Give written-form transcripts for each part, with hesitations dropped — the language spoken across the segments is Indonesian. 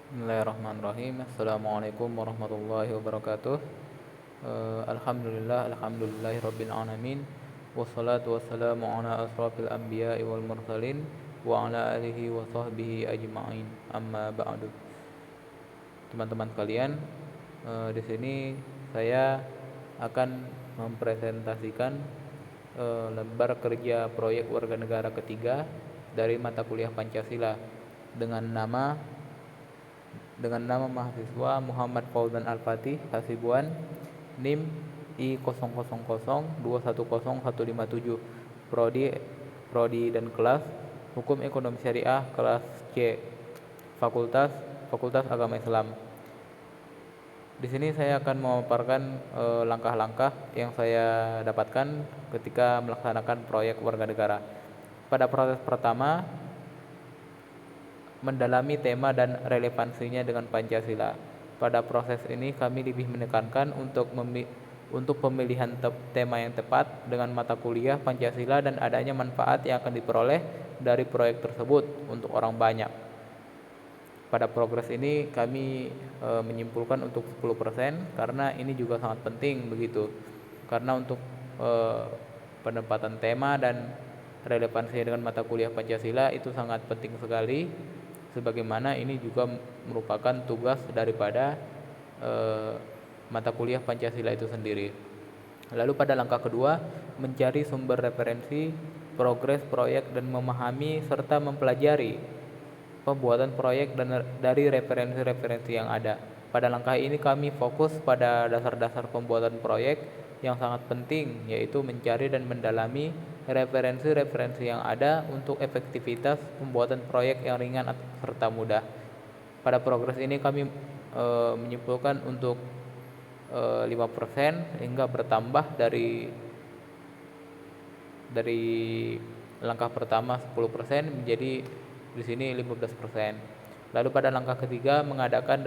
Bismillahirrahmanirrahim. Assalamualaikum warahmatullahi wabarakatuh. Alhamdulillahi rabbil alamin. Wassalatu wassalamu ala asrafil anbiya'i wal mursalin wa ala alihi wa sahbihi ajma'in. Amma ba'du. Teman-teman sekalian, di sini saya akan mempresentasikan lembar kerja proyek warga negara ketiga dari mata kuliah Pancasila dengan nama mahasiswa Muhammad Fauzan Al-Fatih Hasibuan, NIM I0002101157, prodi prodi dan kelas Hukum Ekonomi Syariah kelas C, Fakultas Fakultas Agama Islam. Di sini saya akan memaparkan langkah-langkah yang saya dapatkan ketika melaksanakan proyek warga negara. Pada proses pertama, mendalami tema dan relevansinya dengan Pancasila. Pada proses ini kami lebih menekankan untuk pemilihan tema yang tepat dengan mata kuliah Pancasila dan adanya manfaat yang akan diperoleh dari proyek tersebut untuk orang banyak. Pada progres ini kami menyimpulkan untuk 10% karena ini juga sangat penting begitu. Karena untuk penempatan tema dan relevansinya dengan mata kuliah Pancasila itu sangat penting sekali, sebagaimana ini juga merupakan tugas daripada mata kuliah Pancasila itu sendiri. Lalu pada langkah kedua, mencari sumber referensi, progres proyek dan memahami serta mempelajari pembuatan proyek dan dari referensi-referensi yang ada. Pada langkah ini kami fokus pada dasar-dasar pembuatan proyek yang sangat penting, yaitu mencari dan mendalami referensi-referensi yang ada untuk efektivitas pembuatan proyek yang ringan serta mudah. Pada progres ini kami menyimpulkan untuk 5% hingga bertambah dari langkah pertama 10% menjadi di sini 15%. Lalu pada langkah ketiga mengadakan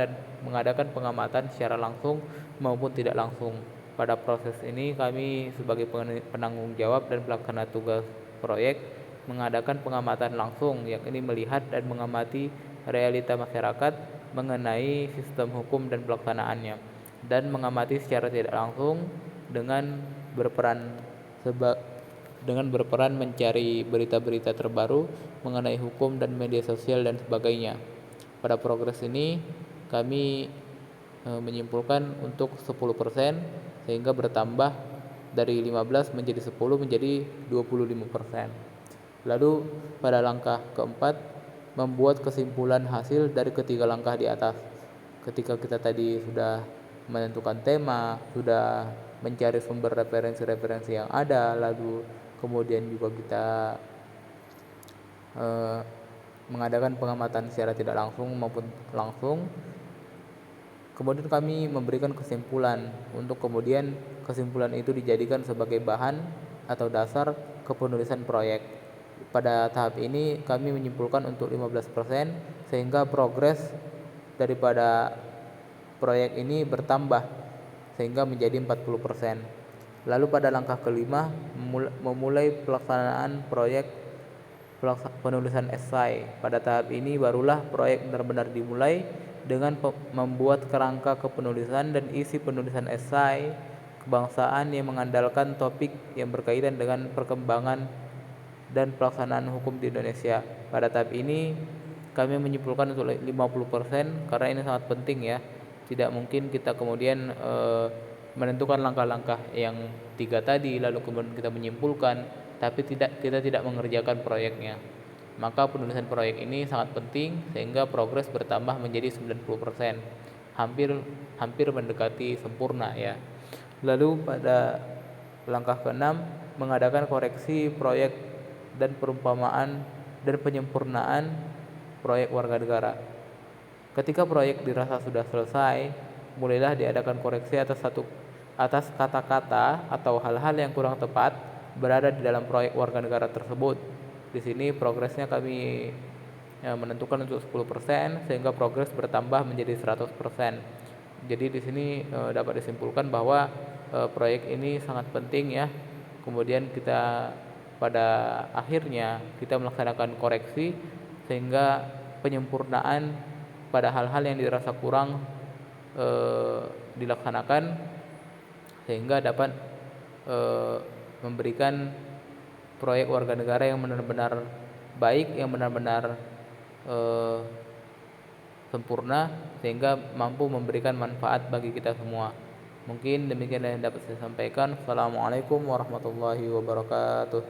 pengamatan secara langsung maupun tidak langsung. Pada proses ini kami sebagai penanggung jawab dan pelaksana tugas proyek mengadakan pengamatan langsung, yakni melihat dan mengamati realita masyarakat mengenai sistem hukum dan pelaksanaannya, dan mengamati secara tidak langsung dengan berperan mencari berita-berita terbaru mengenai hukum dan media sosial dan sebagainya. Pada progres ini kami menyimpulkan untuk 10% sehingga bertambah dari 15 menjadi 10 menjadi 25%. Lalu pada langkah keempat, membuat kesimpulan hasil dari ketiga langkah di atas. Ketika kita tadi sudah menentukan tema, sudah mencari sumber referensi-referensi yang ada, lalu kemudian juga kita mengadakan pengamatan secara tidak langsung maupun langsung. Kemudian kami memberikan kesimpulan, untuk kemudian kesimpulan itu dijadikan sebagai bahan atau dasar kepenulisan proyek. Pada tahap ini kami menyimpulkan untuk 15% sehingga progres daripada proyek ini bertambah sehingga menjadi 40%. Lalu pada langkah kelima, memulai pelaksanaan proyek penulisan esai. Pada tahap ini barulah proyek benar-benar dimulai dengan membuat kerangka kepenulisan dan isi penulisan esai kebangsaan yang mengandalkan topik yang berkaitan dengan perkembangan dan pelaksanaan hukum di Indonesia. Pada tahap ini kami menyimpulkan untuk 50% karena ini sangat penting ya. Tidak mungkin kita kemudian menentukan langkah-langkah yang 3 tadi lalu kemudian kita menyimpulkan tapi kita tidak mengerjakan proyeknya. Maka penulisan proyek ini sangat penting sehingga progres bertambah menjadi 90%. Hampir mendekati sempurna ya. Lalu pada langkah keenam, mengadakan koreksi proyek dan perumpamaan dan penyempurnaan proyek warga negara. Ketika proyek dirasa sudah selesai, mulailah diadakan koreksi atas kata-kata atau hal-hal yang kurang tepat berada di dalam proyek warga negara tersebut. Di sini progresnya kami menentukan untuk 10% sehingga progres bertambah menjadi 100%. Jadi di sini dapat disimpulkan bahwa proyek ini sangat penting ya. Kemudian kita pada akhirnya kita melaksanakan koreksi sehingga penyempurnaan pada hal-hal yang dirasa kurang dilaksanakan, sehingga dapat memberikan proyek warga negara yang benar-benar baik, yang benar-benar sempurna, sehingga mampu memberikan manfaat bagi kita semua. Mungkin demikian yang dapat saya sampaikan. Assalamualaikum warahmatullahi wabarakatuh.